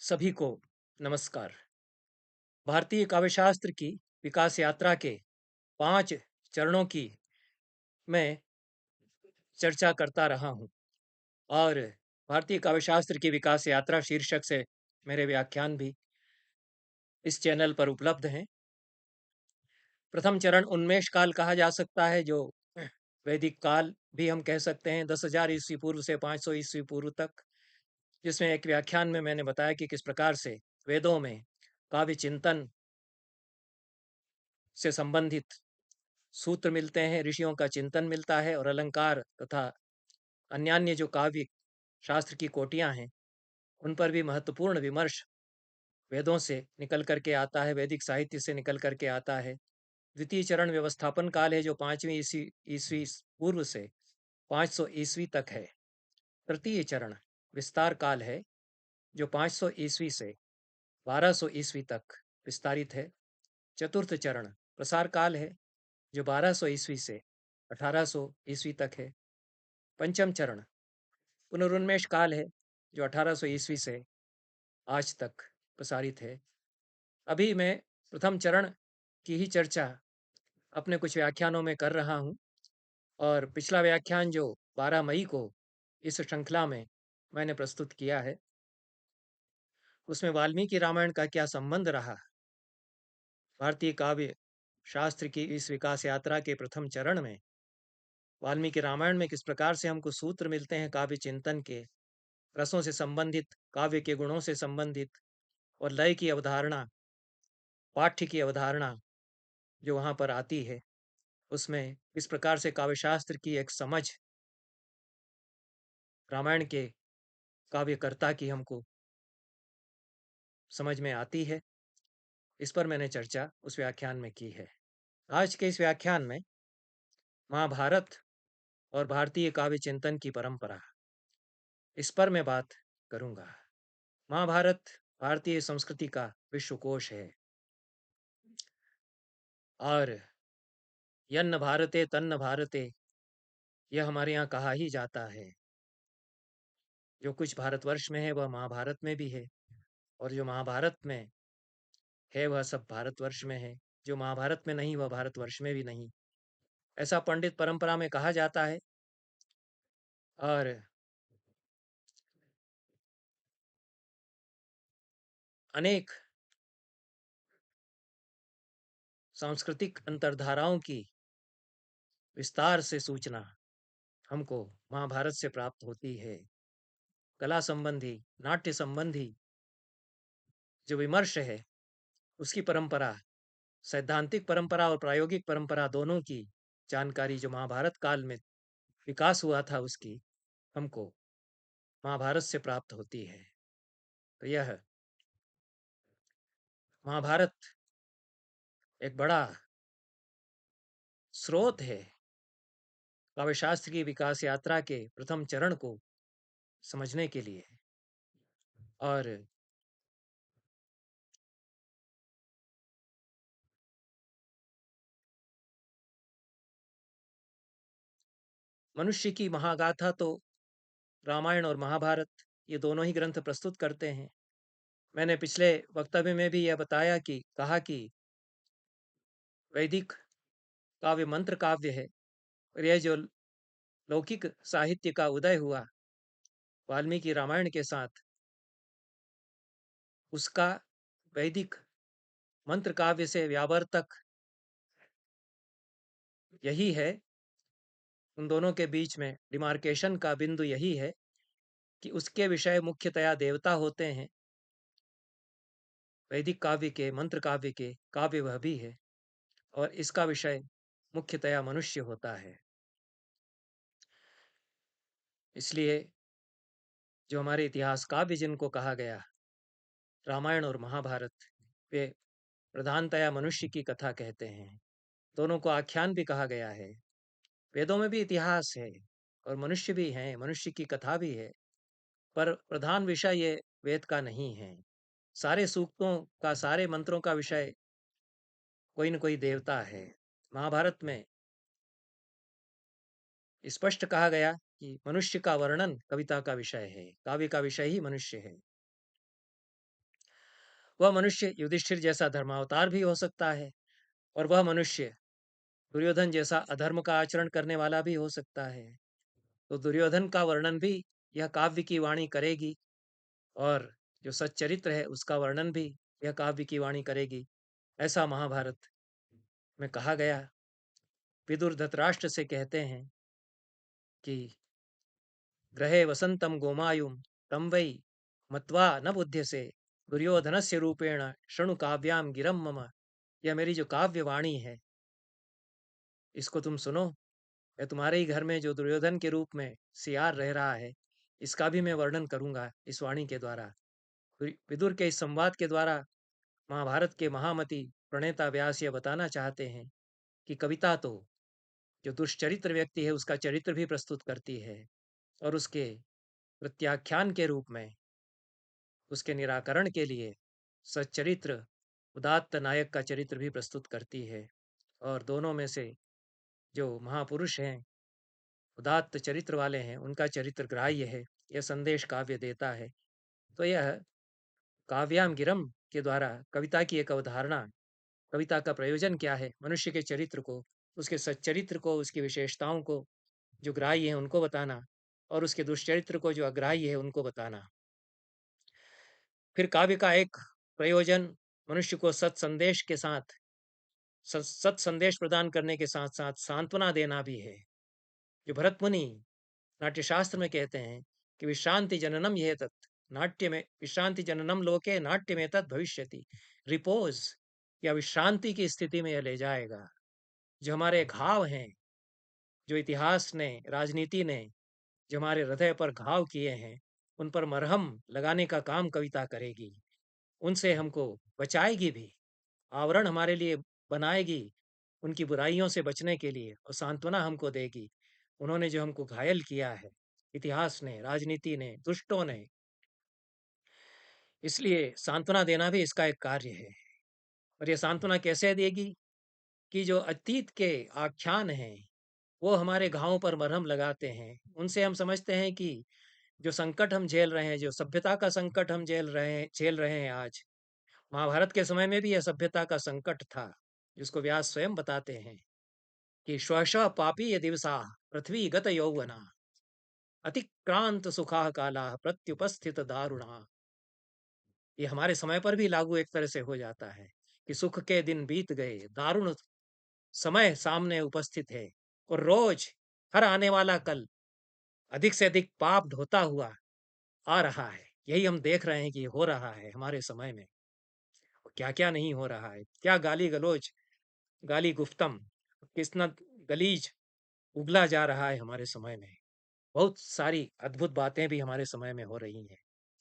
सभी को नमस्कार। भारतीय काव्यशास्त्र की विकास यात्रा के 5 चरणों की मैं चर्चा करता रहा हूँ और भारतीय काव्यशास्त्र की विकास यात्रा शीर्षक से मेरे व्याख्यान भी इस चैनल पर उपलब्ध हैं। प्रथम चरण उन्मेष काल कहा जा सकता है, जो वैदिक काल भी हम कह सकते हैं, 10,000 ईस्वी पूर्व से 500 ईस्वी पूर्व तक, जिसमें एक व्याख्यान में मैंने बताया कि किस प्रकार से वेदों में काव्य चिंतन से संबंधित सूत्र मिलते हैं, ऋषियों का चिंतन मिलता है और अलंकार तथा अन्यान्य जो काव्य शास्त्र की कोटियां हैं उन पर भी महत्वपूर्ण विमर्श वेदों से निकल करके आता है, वैदिक साहित्य से निकल करके आता है। द्वितीय चरण व्यवस्थापन काल है, जो 5वीं ईस्वी ईस्वी पूर्व से 500 ईस्वी तक है। तृतीय चरण विस्तार काल है, जो 500 ईस्वी से 1200 ईस्वी तक विस्तारित है। चतुर्थ चरण प्रसार काल है, जो 1200 ईस्वी से 1800 ईस्वी तक है। पंचम चरण पुनरुन्मेष काल है, जो 1800 ईस्वी से आज तक प्रसारित है। अभी मैं प्रथम चरण की ही चर्चा अपने कुछ व्याख्यानों में कर रहा हूँ और पिछला व्याख्यान जो 12 मई को इस श्रृंखला में मैंने प्रस्तुत किया है, उसमें वाल्मीकि रामायण का क्या संबंध रहा, भारतीय काव्य शास्त्र की इस विकास यात्रा के प्रथम चरण में वाल्मीकि रामायण में किस प्रकार से हमको सूत्र मिलते हैं काव्य चिंतन के, रसों से संबंधित, काव्य के गुणों से संबंधित और लय की अवधारणा, पाठ्य की अवधारणा जो वहाँ पर आती है, उसमें किस प्रकार से काव्यशास्त्र की एक समझ रामायण के काव्यकर्ता की हमको समझ में आती है, इस पर मैंने चर्चा उस व्याख्यान में की है। आज के इस व्याख्यान में महाभारत और भारतीय काव्य चिंतन की परंपरा, इस पर मैं बात करूंगा। महाभारत भारतीय संस्कृति का विश्वकोश है और यन्न भारते तन्न भारते, यह हमारे यहाँ कहा ही जाता है। जो कुछ भारतवर्ष में है वह महाभारत में भी है और जो महाभारत में है वह सब भारतवर्ष में है, जो महाभारत में नहीं वह भारतवर्ष में भी नहीं, ऐसा पंडित परंपरा में कहा जाता है। और अनेक सांस्कृतिक अंतर्धाराओं की विस्तार से सूचना हमको महाभारत से प्राप्त होती है। कला संबंधी, नाट्य संबंधी जो विमर्श है, उसकी परंपरा, सैद्धांतिक परंपरा और प्रायोगिक परंपरा दोनों की जानकारी जो महाभारत काल में विकास हुआ था, उसकी हमको महाभारत से प्राप्त होती है। तो यह महाभारत एक बड़ा स्रोत है काव्यशास्त्र की विकास यात्रा के प्रथम चरण को समझने के लिए। और मनुष्य की महागाथा तो रामायण और महाभारत, ये दोनों ही ग्रंथ प्रस्तुत करते हैं। मैंने पिछले वक्तव्य में भी यह बताया कि कहा कि वैदिक काव्य मंत्र काव्य है और यह जो लौकिक साहित्य का उदय हुआ वाल्मीकि रामायण के साथ, उसका वैदिक मंत्र काव्य से व्यावर्तक यही है। उन दोनों के बीच में डिमार्केशन का बिंदु यही है कि उसके विषय मुख्यतया देवता होते हैं, वैदिक काव्य के, मंत्र काव्य के काव्य वह भी है, और इसका विषय मुख्यतया मनुष्य होता है। इसलिए जो हमारे इतिहास काव्य जिनको कहा गया, रामायण और महाभारत, वे प्रधानतया मनुष्य की कथा कहते हैं। दोनों को आख्यान भी कहा गया है। वेदों में भी इतिहास है और मनुष्य भी हैं, मनुष्य की कथा भी है, पर प्रधान विषय ये वेद का नहीं है। सारे सूक्तों का, सारे मंत्रों का विषय कोई न कोई देवता है। महाभारत में स्पष्ट कहा गया कि मनुष्य का वर्णन कविता का विषय है, काव्य का विषय ही मनुष्य है। वह मनुष्य युधिष्ठिर जैसा धर्मावतार भी हो सकता है, और वह मनुष्य दुर्योधन जैसा अधर्म का आचरण करने वाला भी हो सकता है। तो दुर्योधन का वर्णन भी यह काव्य की वाणी करेगी, और जो सच्चरित्र है उसका वर्णन भी यह काव्य की वाणी करेगी। ऐसा महाभारत में कहा गया। विदुर धृतराष्ट्र से कहते हैं कि ग्रहे वसंतम गोमायुम तम वै मत्वा न बुध्यसे दुर्योधनस्य रूपेण शृणु काव्याम गिरम मम। यह मेरी जो काव्य वाणी है, इसको तुम सुनो। मैं तुम्हारे ही घर में जो दुर्योधन के रूप में सियार रह रहा है, इसका भी मैं वर्णन करूंगा इस वाणी के द्वारा। विदुर के इस संवाद के द्वारा महाभारत के महामती प्रणेता व्यास यह बताना चाहते हैं कि कविता तो जो दुष्चरित्र व्यक्ति है उसका चरित्र भी प्रस्तुत करती है, और उसके प्रत्याख्यान के रूप में, उसके निराकरण के लिए सच्चरित्र उदात्त नायक का चरित्र भी प्रस्तुत करती है। और दोनों में से जो महापुरुष हैं, उदात्त चरित्र वाले हैं, उनका चरित्र ग्राह्य है, यह संदेश काव्य देता है। तो यह काव्याम गिरम के द्वारा कविता की एक अवधारणा, कविता का प्रयोजन क्या है, मनुष्य के चरित्र को, उसके सच्चरित्र को, उसकी विशेषताओं को जो ग्राह्य है उनको बताना, और उसके दुष्चरित्र को जो अग्राह्य है उनको बताना। फिर काव्य का एक प्रयोजन मनुष्य को सत संदेश के साथ, सत संदेश प्रदान करने के साथ साथ सांत्वना देना भी है। जो भरत मुनि नाट्यशास्त्र में कहते हैं कि विश्रांति जननम यह तत्, नाट्य में विश्रांति जननम लोके नाट्य में तत् भविष्यति। रिपोज या विश्रांति की स्थिति में यह ले जाएगा। जो हमारे घाव हैं, जो इतिहास ने, राजनीति ने जो हमारे हृदय पर घाव किए हैं, उन पर मरहम लगाने का काम कविता करेगी। उनसे हमको बचाएगी भी, आवरण हमारे लिए बनाएगी उनकी बुराइयों से बचने के लिए, और सांत्वना हमको देगी। उन्होंने जो हमको घायल किया है, इतिहास ने, राजनीति ने, दुष्टों ने, इसलिए सांत्वना देना भी इसका एक कार्य है। और ये सांत्वना कैसे देगी कि जो अतीत के आख्यान हैं वो हमारे घावों पर मरहम लगाते हैं। उनसे हम समझते हैं कि जो संकट हम झेल रहे हैं, जो सभ्यता का संकट हम झेल रहे हैं आज, महाभारत के समय में भी यह सभ्यता का संकट था, जिसको व्यास स्वयं बताते हैं कि श्वः पापी ये दिवसा पृथ्वी गत यौवना अतिक्रांत सुखा काला प्रत्युपस्थित दारुणा। ये हमारे समय पर भी लागू एक तरह से हो जाता है कि सुख के दिन बीत गए, दारुण समय सामने उपस्थित है, और रोज हर आने वाला कल अधिक से अधिक पाप ढोता हुआ आ रहा है। यही हम देख रहे हैं कि हो रहा है हमारे समय में। क्या क्या नहीं हो रहा है, क्या गाली गलौज, गाली गुफ्तम, कितना गलीज उगला जा रहा है हमारे समय में। बहुत सारी अद्भुत बातें भी हमारे समय में हो रही हैं।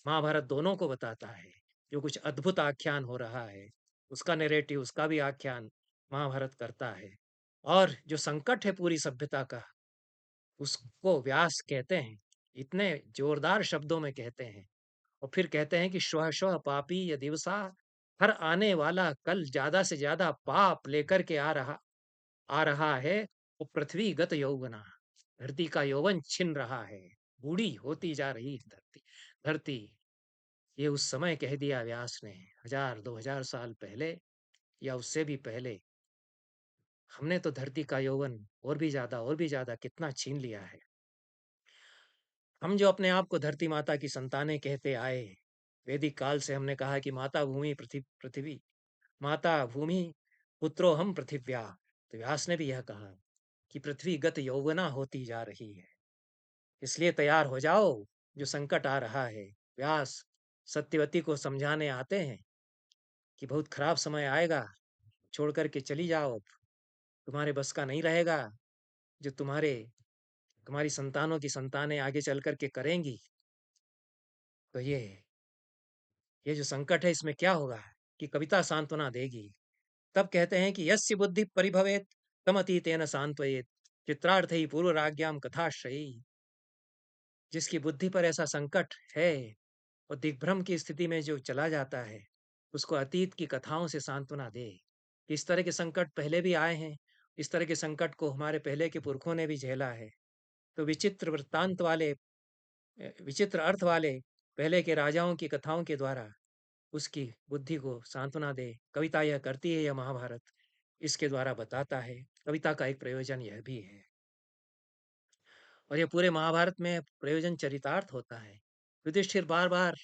महाभारत दोनों को बताता है। जो कुछ अद्भुत आख्यान हो रहा है, उसका नैरेटिव, उसका भी आख्यान महाभारत करता है। और जो संकट है पूरी सभ्यता का, उसको व्यास कहते हैं, इतने जोरदार शब्दों में कहते हैं। और फिर कहते हैं कि श्वः श्वः पापी ये दिवसा, हर आने वाला कल ज्यादा से ज्यादा पाप लेकर के आ रहा है। वो पृथ्वी गत यौवना, धरती का यौवन छिन रहा है, बूढ़ी होती जा रही है धरती। ये उस समय कह दिया व्यास ने, 1000-2000 साल पहले या उससे भी पहले। हमने तो धरती का यौवन और भी ज्यादा कितना छीन लिया है। हम जो अपने आप को धरती माता की संतानें कहते आए, वैदिक काल से हमने कहा कि माता भूमि पृथ्वी, माता भूमि पुत्रो हम पृथिव्या। तो व्यास ने भी यह कहा कि पृथ्वी गत यौवना होती जा रही है, इसलिए तैयार हो जाओ, जो संकट आ रहा है। व्यास सत्यवती को समझाने आते हैं कि बहुत खराब समय आएगा, छोड़ करके चली जाओ अब, तुम्हारे बस का नहीं रहेगा जो तुम्हारी संतानों की संतानें आगे चल करके करेंगी। तो ये जो संकट है, इसमें क्या होगा कि कविता सांत्वना देगी। तब कहते हैं कि यस्य बुद्धि परिभवेत तम अतीतेन सांत्वयेत चित्रार्थ ही पूर्व राज्ञाम कथाश्रयी। जिसकी बुद्धि पर ऐसा संकट है और दिग्भ्रम की स्थिति में जो चला जाता है, उसको अतीत की कथाओं से सांत्वना दे। इस तरह के संकट पहले भी आए हैं, इस तरह के संकट को हमारे पहले के पुरखों ने भी झेला है। तो विचित्र वृत्तांत वाले, विचित्र अर्थ वाले पहले के राजाओं की कथाओं के द्वारा उसकी बुद्धि को सांत्वना दे। कविता यह करती है, यह महाभारत इसके द्वारा बताता है। कविता का एक प्रयोजन यह भी है, और यह पूरे महाभारत में प्रयोजन चरितार्थ होता है। युधिष्ठिर बार बार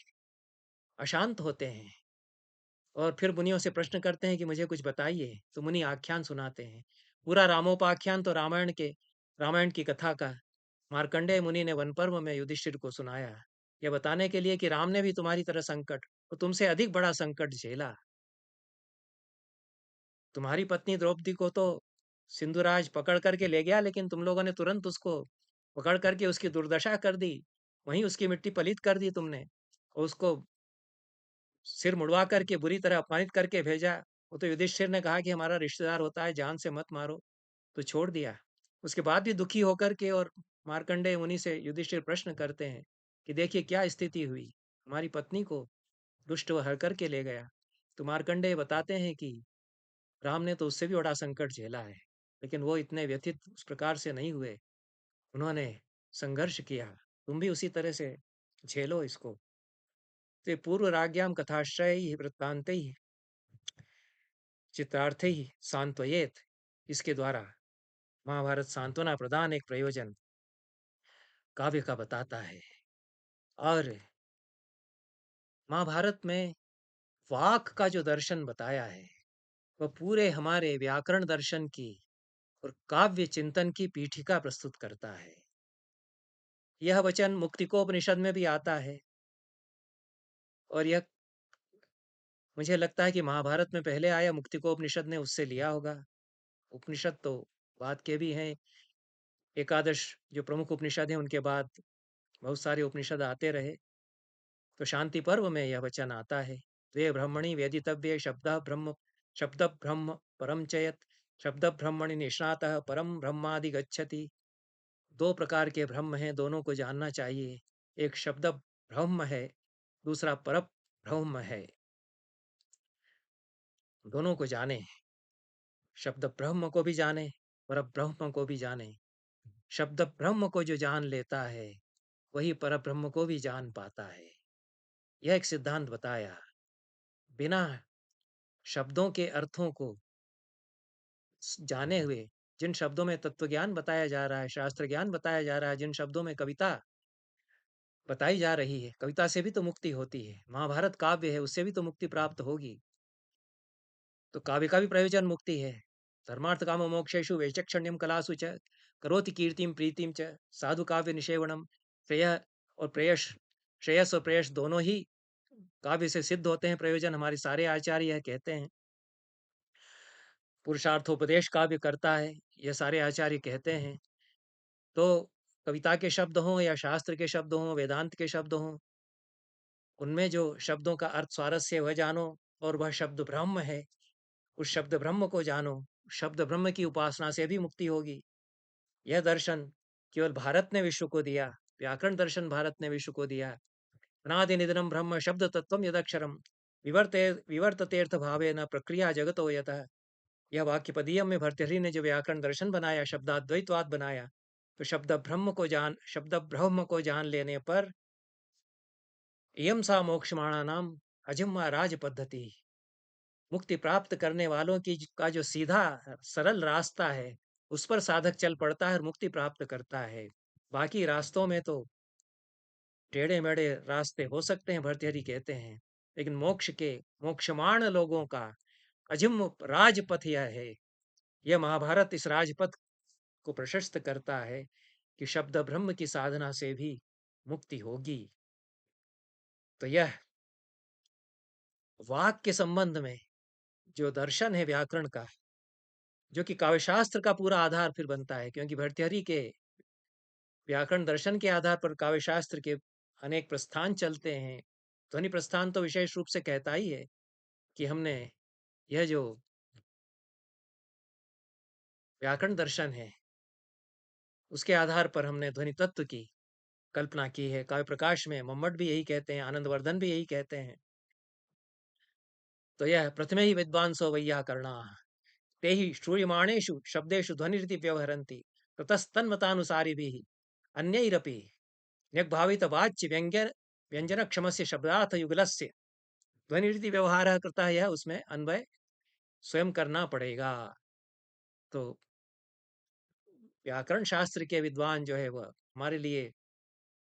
अशांत होते हैं और फिर मुनियों से प्रश्न करते हैं कि मुझे कुछ बताइए, तो मुनि आख्यान सुनाते हैं। पूरा रामोपाख्यान तो रामायण की कथा का मार्कंडेय मुनि ने वन पर्व में युधिष्ठिर को सुनाया, यह बताने के लिए कि राम ने भी तुम्हारी तरह संकट और तुमसे अधिक बड़ा संकट झेला। तुम्हारी पत्नी द्रौपदी को तो सिंधुराज पकड़ करके ले गया, लेकिन तुम लोगों ने तुरंत उसको पकड़ करके उसकी दुर्दशा कर दी, वहीं उसकी मिट्टी पलीत कर दी तुमने, और उसको सिर मुड़वा करके बुरी तरह अपमानित करके भेजा। वो तो युधिष्ठिर ने कहा कि हमारा रिश्तेदार होता है, जान से मत मारो, तो छोड़ दिया। उसके बाद भी दुखी होकर के और मार्कंडेय मुनि से युधिष्ठिर प्रश्न करते हैं कि देखिए क्या स्थिति हुई, हमारी पत्नी को दुष्ट वह हर करके ले गया। तो मार्कंडेय बताते हैं कि राम ने तो उससे भी बड़ा संकट झेला है, लेकिन वो इतने व्यथित उस प्रकार से नहीं हुए, उन्होंने संघर्ष किया। तुम भी उसी तरह से झेलो इसको। ते पूर्व राज्ञाम कथाश्रय वृत्तांत चित्रार्थ ही सांत्वयेत, इसके द्वारा महाभारत सांत्वना प्रदान एक प्रयोजन काव्य का बताता है। और महाभारत में वाक का जो दर्शन बताया है, वह पूरे हमारे व्याकरण दर्शन की और काव्य चिंतन की पीठिका प्रस्तुत करता है। यह वचन मुक्तिकोपनिषद में भी आता है, और यह मुझे लगता है कि महाभारत में पहले आया, मुक्तिकोपनिषद ने उससे लिया होगा। उपनिषद तो बाद के भी हैं, एकादश जो प्रमुख उपनिषद हैं उनके बाद बहुत सारे उपनिषद आते रहे। तो शांति पर्व में यह वचन आता है, द्वे ब्रह्मणि वेदितव्ये शब्द ब्रह्म परम चयत, शब्द ब्रह्मणि निष्णातः परम ब्रह्मादि गच्छति। दो प्रकार के ब्रह्म हैं, दोनों को जानना चाहिए। एक शब्द ब्रह्म है, दूसरा पर ब्रह्म है। दोनों को जाने, शब्द ब्रह्म को भी जाने, पर ब्रह्म को भी जाने। शब्द ब्रह्म को जो जान लेता है, वही पर ब्रह्म को भी जान पाता है। यह एक सिद्धांत बताया। बिना शब्दों के अर्थों को जाने हुए, जिन शब्दों में तत्व ज्ञान बताया जा रहा है, शास्त्र ज्ञान बताया जा रहा है, जिन शब्दों में कविता बताई जा रही है, कविता से भी तो मुक्ति होती है। महाभारत काव्य है, उससे भी तो मुक्ति प्राप्त होगी। तो काव्य का भी प्रयोजन मुक्ति है। धर्मार्थ काम मोक्षेषु वैचक्षण्यम कलासु च करोति कीर्तिम प्रीतिम च साधु काव्य निषेवणम। श्रेय और प्रेयस, श्रेयस और प्रेयस दोनों ही काव्य से सिद्ध होते हैं प्रयोजन। हमारे सारे आचार्य यह कहते हैं। पुरुषार्थोपदेश काव्य करता है, यह सारे आचार्य कहते हैं। तो कविता के शब्द हों या शास्त्र के शब्द हों, वेदांत के शब्द हों, उनमें जो शब्दों का अर्थ स्वारस्य वह जानो, और वह शब्द ब्रह्म है, उस शब्द ब्रह्म को जानो। शब्द ब्रह्म की उपासना से भी मुक्ति होगी। यह दर्शन केवल भारत ने विश्व को दिया, व्याकरण दर्शन भारत ने विश्व को दिया। अनादि निधनम ब्रह्म शब्द तत्व यदक्षरम विवर्ततेर्थ भावे न प्रक्रिया जगतो यतः। यह वाक्य पदीयम में भर्तृहरि ने जो व्याकरण दर्शन बनाया, शब्दाद्वैतवाद बनाया, तो शब्द ब्रह्म को जान लेने पर इयम सा मोक्षमाणा नाम अजिम्मा राज पद्धति, मुक्ति प्राप्त करने वालों की का जो सीधा सरल रास्ता है, उस पर साधक चल पड़ता है और मुक्ति प्राप्त करता है। बाकी रास्तों में तो टेढ़े मेढ़े रास्ते हो सकते हैं, भर्तृहरि कहते हैं, लेकिन मोक्षमाण लोगों का अजिम राजपथ यह है। यह महाभारत इस राजपथ को प्रशस्त करता है कि शब्द ब्रह्म की साधना से भी मुक्ति होगी। तो यह वाक के संबंध में जो दर्शन है व्याकरण का, जो कि काव्यशास्त्र का पूरा आधार फिर बनता है, क्योंकि भर्तृहरि के व्याकरण दर्शन के आधार पर काव्यशास्त्र के अनेक प्रस्थान चलते हैं। ध्वनि प्रस्थान तो विशेष रूप से कहता ही है कि हमने यह जो व्याकरण दर्शन है, उसके आधार पर हमने ध्वनि तत्व की कल्पना की है। काव्य प्रकाश में मम्मट भी यही कहते हैं, आनंदवर्धन भी यही कहते हैं। तो यह प्रथमे ही विद्वांसो वैयाकरणा ते ही श्रूयमाणेषु शब्देषु ध्वनिरिति व्यवहरन्ति ततस्तन्मतानुसारिभिः अन्यैरपि न्यग्भावित वाच्य व्यंजन क्षमस्य शब्दार्थ युगलस्य ध्वनि रीति व्यवहारः कृतः यह, उसमें अन्वय स्वयं करना पड़ेगा। तो व्याकरण शास्त्र के विद्वान जो है वह हमारे लिए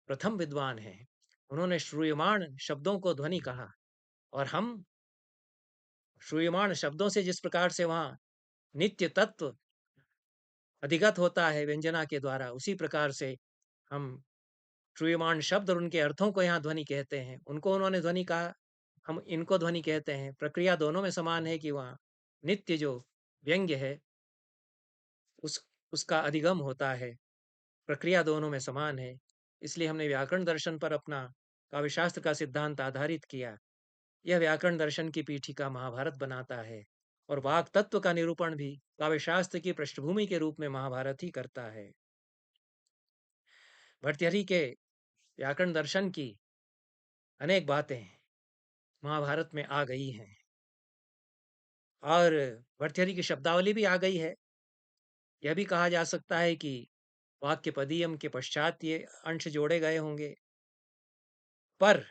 प्रथम विद्वान हैं। उन्होंने श्रूयमाण शब्दों को ध्वनि कहा, और हम श्रूयमाण शब्दों से जिस प्रकार से वहाँ नित्य तत्व अधिगत होता है व्यंजना के द्वारा, उसी प्रकार से हम श्रूयमाण शब्द और उनके अर्थों को यहाँ ध्वनि कहते हैं। उनको उन्होंने ध्वनि कहा, हम इनको ध्वनि कहते हैं। प्रक्रिया दोनों में समान है कि वहाँ नित्य जो व्यंग्य है उस उसका अधिगम होता है। प्रक्रिया दोनों में समान है। इसलिए हमने व्याकरण दर्शन पर अपना काव्यशास्त्र का सिद्धांत आधारित किया। यह व्याकरण दर्शन की पीठिका महाभारत बनाता है, और वाक तत्व का निरूपण भी काव्यशास्त्र की पृष्ठभूमि के रूप में महाभारत ही करता है। भर्तृहरि के व्याकरण दर्शन की अनेक बातें महाभारत में आ गई हैं, और भर्तृहरि की शब्दावली भी आ गई है। यह भी कहा जा सकता है कि वाक्य पदीयम के पश्चात ये अंश जोड़े गए होंगे, पर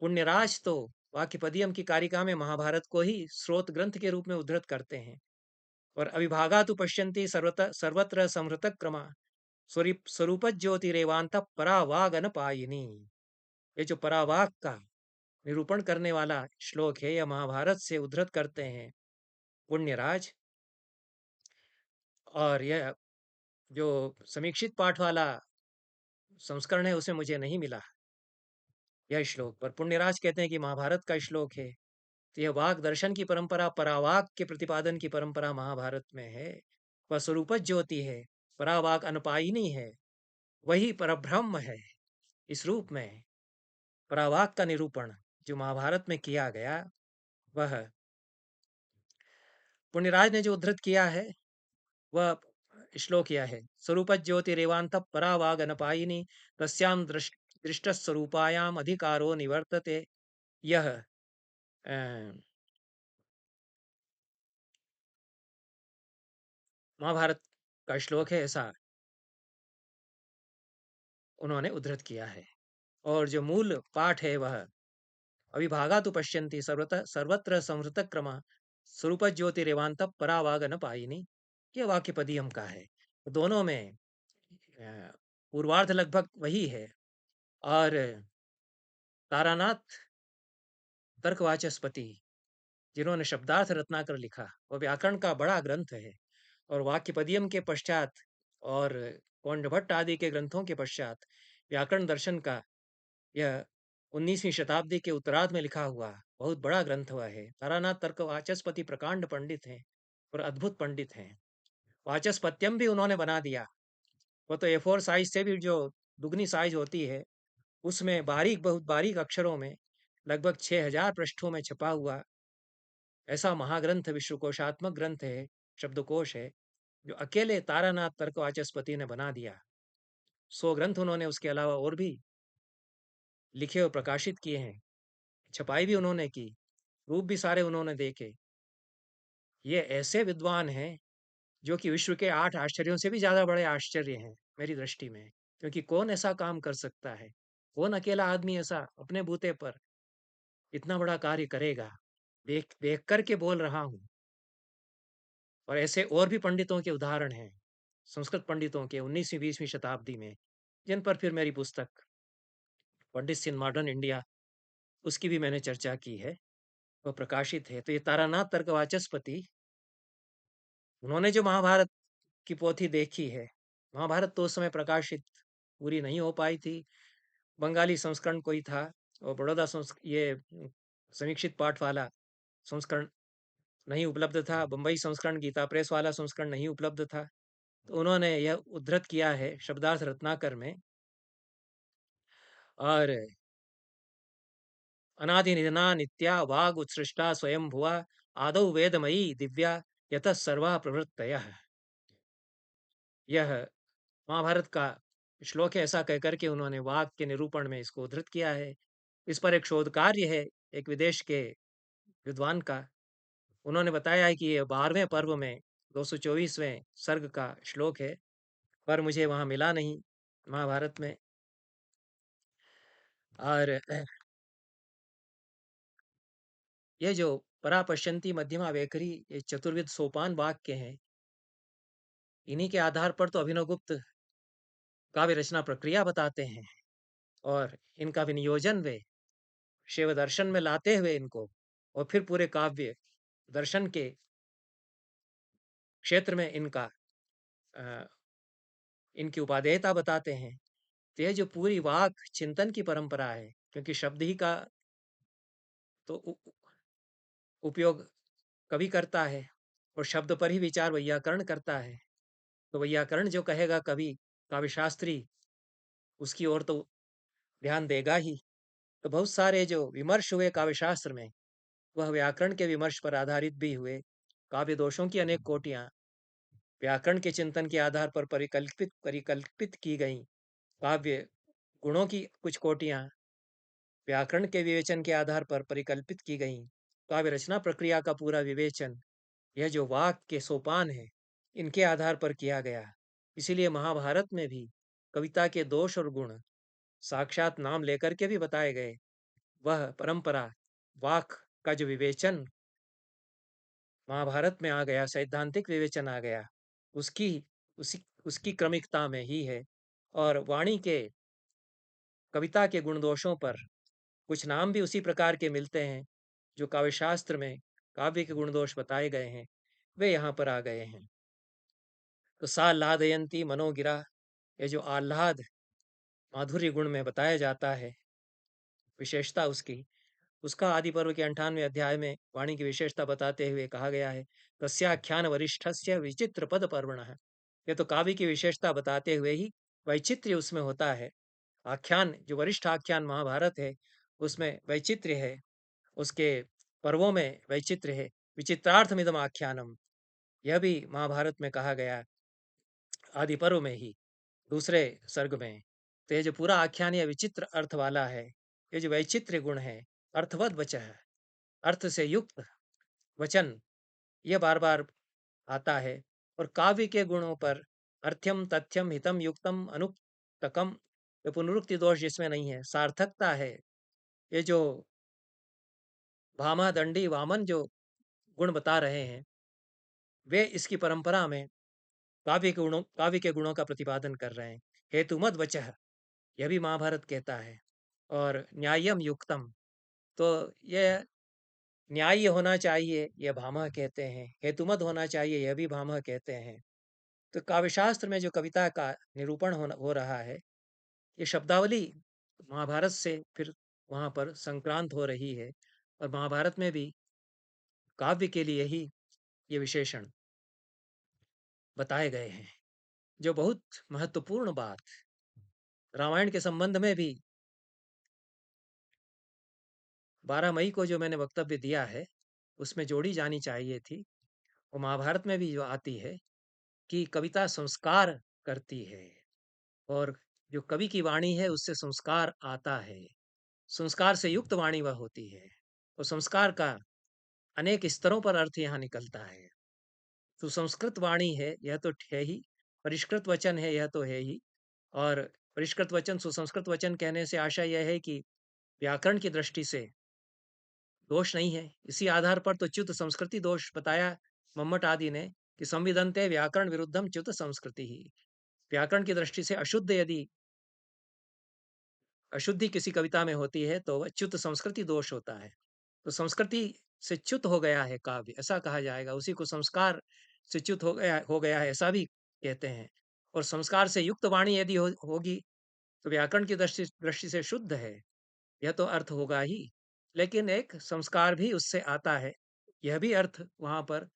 पुण्यराज तो वाक्यपदियम की कारिका में महाभारत को ही स्रोत ग्रंथ के रूप में उद्धृत करते हैं। और अविभागा तो पश्यन्ति सर्वत्र संहृत क्रमा स्वरूप ज्योतिरेवांत परावागन पायिनी। ये जो परावाग का निरूपण करने वाला श्लोक है, यह महाभारत से उद्धृत करते हैं पुण्यराज। और यह जो समीक्षित पाठ वाला संस्करण है उसमें मुझे नहीं मिला यह श्लोक, पर पुण्यराज कहते हैं कि महाभारत का श्लोक है। तो यह वाक दर्शन की परंपरा, परावाक के प्रतिपादन की परंपरा महाभारत में है। वह स्वरूप ज्योति है, परावाक अनपायिनी है, वही परब्रह्म है। इस रूप में परावाक का निरूपण जो महाभारत में किया गया, वह पुण्यराज ने जो उद्धृत किया है वह श्लोक यह है, स्वरूप ज्योति रेवांत परावाग अनपायिनी तस्याम दृष्ट स्वरूपायाम अधिकारो निवर्तते। यह महाभारत का श्लोक है, ऐसा उन्होंने उद्धृत किया है। और जो मूल पाठ है वह अविभागा तो पश्यन्ति सर्वत्र संहृत क्रम स्वरूप ज्योतिरेवांत परावाग न पायिनी, ये वाक्य पदियम का है। दोनों में पूर्वार्ध लगभग वही है। और तारानाथ तर्कवाचस्पति जिन्होंने शब्दार्थ रत्नाकर लिखा, वह व्याकरण का बड़ा ग्रंथ है। और वाक्य पदियम के पश्चात और कौंड भट्ट आदि के ग्रंथों के पश्चात व्याकरण दर्शन का यह 19वीं शताब्दी के उत्तरार्ध में लिखा हुआ बहुत बड़ा ग्रंथ हुआ है। तारानाथ तर्क वाचस्पति प्रकांड पंडित हैं और अद्भुत पंडित हैं। वाचस्पत्यम भी उन्होंने बना दिया। वो तो A4 साइज से भी जो दुगनी साइज होती है, उसमें बारीक, बहुत बारीक अक्षरों में लगभग 6000 पृष्ठों में छपा हुआ ऐसा महाग्रंथ, विश्वकोशात्मक ग्रंथ है, शब्दकोश है, जो अकेले तारानाथ तर्क वाचस्पति ने बना दिया। 100 ग्रंथ उन्होंने उसके अलावा और भी लिखे और प्रकाशित किए हैं। छपाई भी उन्होंने की, रूप भी सारे उन्होंने देखे। ये ऐसे विद्वान हैं जो कि विश्व के 8 आश्चर्यों से भी ज्यादा बड़े आश्चर्य हैं मेरी दृष्टि में। क्योंकि कौन ऐसा काम कर सकता है, कौन अकेला आदमी ऐसा अपने बूते पर इतना बड़ा कार्य करेगा। देख देख करके बोल रहा हूँ। और ऐसे और भी पंडितों के उदाहरण हैं, संस्कृत पंडितों के 19वीं 20वीं शताब्दी में, जिन पर फिर मेरी पुस्तक पंडित इन मॉडर्न इंडिया, उसकी भी मैंने चर्चा की है, वह प्रकाशित है। तो ये तारानाथ तर्क वाचस्पति, उन्होंने जो महाभारत की पोथी देखी है, महाभारत तो उस समय प्रकाशित पूरी नहीं हो पाई थी, बंगाली संस्करण कोई था, और बड़ौदा ये समीक्षित पाठ वाला संस्करण नहीं उपलब्ध था, बम्बई संस्करण गीता प्रेस वाला संस्करण नहीं उपलब्ध था। तो उन्होंने यह उद्धृत किया है शब्दार्थ रत्नाकर में। और अनादि निधना नित्या वाग उत्सृष्टा स्वयं भुआ आदौ वेदमयी दिव्या यतः सर्वा प्रवृत्तयः। यह महाभारत का श्लोक है, ऐसा कहकर के उन्होंने वाक के निरूपण में इसको उद्धृत किया है। इस पर एक शोध कार्य है एक विदेश के विद्वान का। उन्होंने बताया है कि यह 12वें पर्व में 224वें सर्ग का श्लोक है, पर मुझे वहां मिला नहीं महाभारत में। और ये जो परा पश्यन्ति मध्यमा वैखरी, ये चतुर्विध सोपान वाक्य हैं, इन्हीं के आधार पर तो अभिनवगुप्त काव्य रचना प्रक्रिया बताते हैं, और इनका विनियोजन वे शिव दर्शन में लाते हुए इनको, और फिर पूरे काव्य दर्शन के क्षेत्र में इनका अ, इनकी उपादेयता बताते हैं। तो ये जो पूरी वाक चिंतन की परंपरा है, क्योंकि शब्द ही का तो उपयोग कवि करता है, और शब्द पर ही विचार वैयाकरण करता है। तो वैयाकरण जो कहेगा कवि, काव्य शास्त्री, उसकी ओर तो ध्यान देगा ही। तो बहुत सारे जो विमर्श हुए काव्य शास्त्र में, वह व्याकरण के विमर्श पर आधारित भी हुए। काव्य दोषों की अनेक कोटियां व्याकरण के चिंतन के आधार पर परिकल्पित परिकल्पित की गई। काव्य गुणों की कुछ कोटियां व्याकरण के विवेचन के आधार पर परिकल्पित की गई। काव्य रचना प्रक्रिया का पूरा विवेचन, यह जो वाक के सोपान है, इनके आधार पर किया गया। इसीलिए महाभारत में भी कविता के दोष और गुण साक्षात नाम लेकर के भी बताए गए। वह परंपरा, वाक का जो विवेचन महाभारत में आ गया, सैद्धांतिक विवेचन आ गया, उसकी उसी उसकी क्रमिकता में ही है। और वाणी के कविता के गुण दोषों पर कुछ नाम भी उसी प्रकार के मिलते हैं, जो काव्यशास्त्र में काव्य के गुण दोष बताए गए हैं, वे यहाँ पर आ गए हैं। तो सा लादयंती मनोगिरा, ये जो आह्लाद माधुर्य गुण में बताया जाता है, विशेषता उसकी, उसका आदि पर्व के 98वें अध्याय में वाणी की विशेषता बताते हुए कहा गया है, तस्याख्यान वरिष्ठस्य विचित्र पद पर्वणः। ये तो काव्य की विशेषता बताते हुए ही वैचित्र्य उसमें होता है। आख्यान, जो वरिष्ठ आख्यान महाभारत है, उसमें वैचित्र्य है, उसके पर्वों में वैचित्र्य है। विचित्रार्थमिदम आख्यानम, यह भी महाभारत में कहा गया, आदि पर्व में ही दूसरे सर्ग में। तो ये जो पूरा आख्यान ये विचित्र अर्थ वाला है, ये जो वैचित्र्य गुण है, अर्थवत वचः है, अर्थ से युक्त वचन, यह बार बार आता है। और काव्य के गुणों पर अर्थ्यम तथ्यम हितम युक्तम अनुक्तकम, ये पुनरुक्ति दोष जिसमें नहीं है, सार्थकता है। ये जो भामा दंडी वामन जो गुण बता रहे हैं, वे इसकी परंपरा में काव्य के गुणों का प्रतिपादन कर रहे हैं। हेतुमद वचः, यह भी महाभारत कहता है। और न्याय्यम युक्तम, तो यह न्याय्य होना चाहिए, यह भामह कहते हैं। हेतुमत होना चाहिए, यह भी भामह कहते हैं। तो काव्यशास्त्र में जो कविता का निरूपण हो रहा है, ये शब्दावली महाभारत से फिर वहाँ पर संक्रांत हो रही है। और महाभारत में भी काव्य के लिए ही ये विशेषण बताए गए हैं। जो बहुत महत्वपूर्ण बात रामायण के संबंध में भी 12 मई को जो मैंने वक्तव्य दिया है, उसमें जोड़ी जानी चाहिए थी, वो महाभारत में भी जो आती है कि कविता संस्कार करती है, और जो कवि की वाणी है उससे संस्कार आता है। संस्कार से युक्त वाणी वह होती है, और संस्कार का अनेक स्तरों पर अर्थ यहाँ निकलता है। तो संस्कृत वाणी है, यह तो है ही। परिष्कृत वचन है, यह तो है ही। और परिष्कृत वचन, सुसंस्कृत वचन कहने से आशय यह है कि व्याकरण की दृष्टि से दोष नहीं है। इसी आधार पर तो च्युत संस्कृति दोष बताया मम्मट आदि ने, कि संविदन्ते व्याकरण विरुद्धम च्युत संस्कृति ही। व्याकरण की दृष्टि से अशुद्ध यदि अशुद्धि किसी कविता में होती है, तो वह च्युत संस्कृति दोष होता है। तो संस्कृति से च्युत हो गया है काव्य, ऐसा कहा जाएगा। उसी को संस्कार से च्युत हो गया है, ऐसा भी कहते हैं। और संस्कार से युक्त वाणी यदि होगी, तो व्याकरण की दृष्टि दृष्टि से शुद्ध है, यह तो अर्थ होगा ही। लेकिन एक संस्कार भी उससे आता है, यह भी अर्थ वहां पर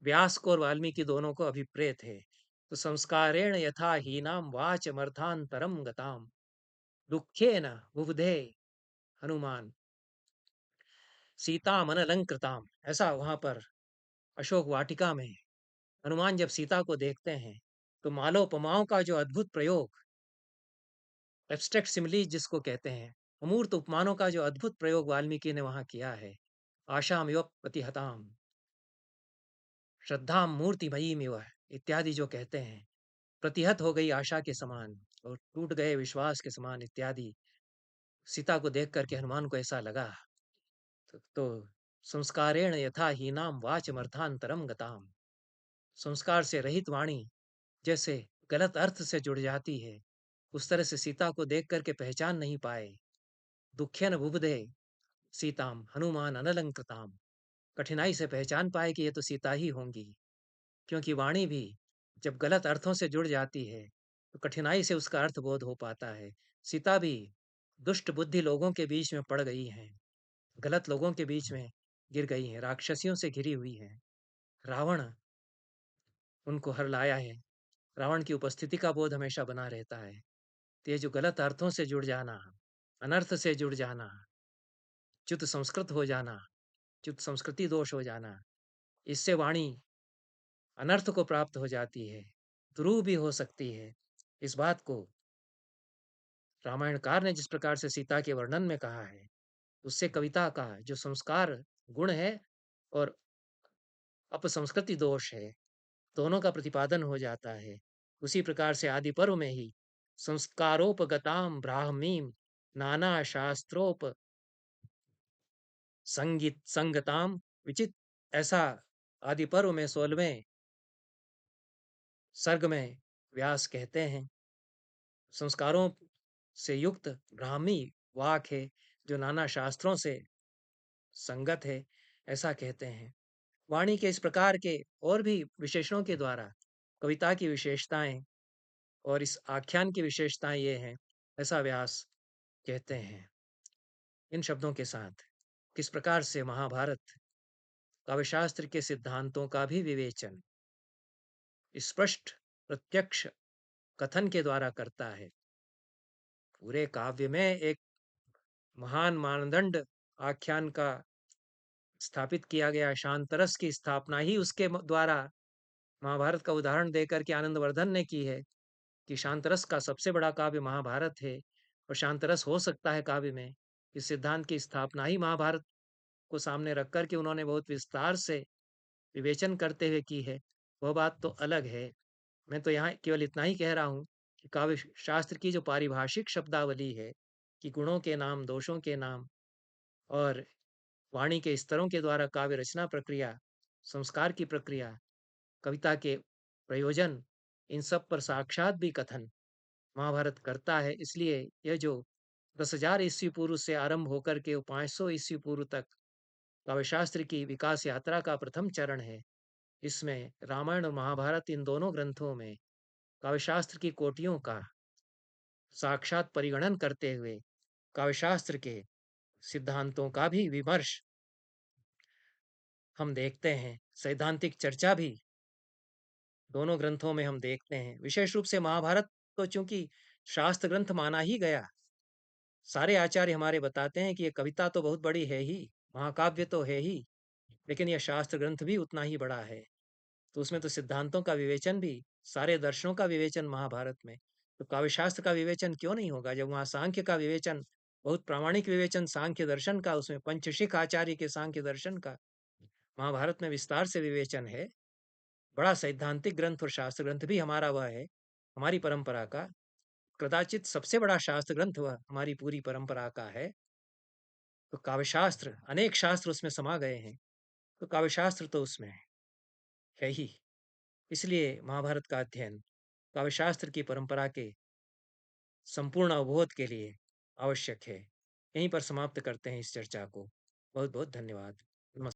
व्यास को और वाल्मीकि दोनों को अभिप्रेत है। तो संस्कारेण यथा हीनाम वाचमर्थांतरम गताम दुखेन बुबुधे हनुमान सीता मन अलंकृताम, ऐसा वहां पर अशोक वाटिका में हनुमान जब सीता को देखते हैं, तो मालोपमाओं का जो अद्भुत प्रयोग, एब्स्ट्रैक्ट सिमिलीज जिसको कहते हैं, अमूर्त उपमानों का जो अद्भुत प्रयोग वाल्मीकि ने वहां किया है, आशाम इव प्रतिहताम, श्रद्धा मूर्तिमयी में वह इत्यादि जो कहते हैं, प्रतिहत हो गई आशा के समान और टूट गए विश्वास के समान इत्यादि, सीता को देख करके हनुमान को ऐसा लगा। तो संस्कारेण यथा हीनां वाचमर्थांतरम गताम। संस्कार से रहित वाणी जैसे गलत अर्थ से जुड़ जाती है, उस तरह से सीता को देख करके पहचान नहीं पाए। दुख्यन बुबुधे सीताम हनुमान अनलंकृताम। कठिनाई से पहचान पाए कि ये तो सीता ही होंगी, क्योंकि वाणी भी जब गलत अर्थों से जुड़ जाती है तो कठिनाई से उसका अर्थ बोध हो पाता है। सीता भी दुष्ट बुद्धि लोगों के बीच में पड़ गई हैं, गलत लोगों के बीच में गिर गई हैं, राक्षसियों से घिरी हुई हैं। रावण उनको हर लाया है। रावण की उपस्थिति का बोध हमेशा बना रहता है। तो ये जो गलत अर्थों से जुड़ जाना, अनर्थ से जुड़ जाना, च्युत संस्कृत हो जाना, च्युत संस्कृति दोष हो जाना, इससे वाणी अनर्थ को प्राप्त हो जाती है, ध्रुव भी हो सकती है। इस बात को रामायणकार ने जिस प्रकार से सीता के वर्णन में कहा है, उससे कविता का जो संस्कार गुण है और अपसंस्कृति दोष है, दोनों का प्रतिपादन हो जाता है। उसी प्रकार से आदि पर्व में ही संस्कारोपगताम ब्राह्मीम नाना शास्त्रोप संगीत संगताम विचित, ऐसा आदि पर्व में 16वें सर्ग में व्यास कहते हैं। संस्कारों से युक्त ब्राह्मी वाक है, जो नाना शास्त्रों से संगत है, ऐसा कहते हैं। वाणी के इस प्रकार के और भी विशेषणों के द्वारा कविता की विशेषताएं और इस आख्यान की विशेषताएं ये हैं, ऐसा व्यास कहते हैं। इन शब्दों के साथ किस प्रकार से महाभारत काव्यशास्त्र के सिद्धांतों का भी विवेचन स्पष्ट प्रत्यक्ष कथन के द्वारा करता है। पूरे काव्य में एक महान मानदंड आख्यान का स्थापित किया गया, शांतरस की स्थापना ही उसके द्वारा महाभारत का उदाहरण देकर के आनंदवर्धन ने की है कि शांतरस का सबसे बड़ा काव्य महाभारत है और शांतरस हो सकता है काव्य में। इस सिद्धांत की स्थापना ही महाभारत को सामने रख कर के उन्होंने बहुत विस्तार से विवेचन करते हुए की है। वह बात तो अलग है। मैं तो यहाँ केवल इतना ही कह रहा हूँ कि काव्य शास्त्र की जो पारिभाषिक शब्दावली है कि गुणों के नाम, दोषों के नाम और वाणी के स्तरों के द्वारा काव्य रचना प्रक्रिया, संस्कार की प्रक्रिया, कविता के प्रयोजन, इन सब पर साक्षात भी कथन महाभारत करता है। इसलिए यह जो 10,000 ईस्वी पूर्व से आरंभ होकर के 500 ईस्वी पूर्व तक काव्यशास्त्र की विकास यात्रा का प्रथम चरण है, इसमें रामायण और महाभारत इन दोनों ग्रंथों में काव्यशास्त्र की कोटियों का साक्षात परिगणन करते हुए काव्यशास्त्र के सिद्धांतों का भी विमर्श हम देखते हैं। सैद्धांतिक चर्चा भी दोनों ग्रंथों में हम देखते हैं। विशेष रूप से महाभारत तो चूंकि शास्त्र ग्रंथ माना ही गया, सारे आचार्य हमारे बताते हैं कि ये कविता तो बहुत बड़ी है ही, महाकाव्य तो है ही, लेकिन यह शास्त्र ग्रंथ भी उतना ही बड़ा है। तो उसमें तो सिद्धांतों का विवेचन भी, सारे दर्शनों का विवेचन महाभारत में, तो काव्यशास्त्र का विवेचन क्यों नहीं होगा? जब वहाँ सांख्य का विवेचन, बहुत प्रामाणिक विवेचन सांख्य दर्शन का, उसमें पंचशिख आचार्य के सांख्य दर्शन का महाभारत में विस्तार से विवेचन है। बड़ा सैद्धांतिक ग्रंथ और शास्त्र ग्रंथ भी हमारा वह है, हमारी परंपरा का कदाचित सबसे बड़ा शास्त्र ग्रंथ वह हमारी पूरी परंपरा का है। तो काव्यशास्त्र, अनेक शास्त्र उसमें समा गए हैं, तो काव्यशास्त्र तो उसमें है ही। इसलिए महाभारत का अध्ययन काव्यशास्त्र की परंपरा के संपूर्ण अवबोध के लिए आवश्यक है। यहीं पर समाप्त करते हैं इस चर्चा को। बहुत बहुत धन्यवाद।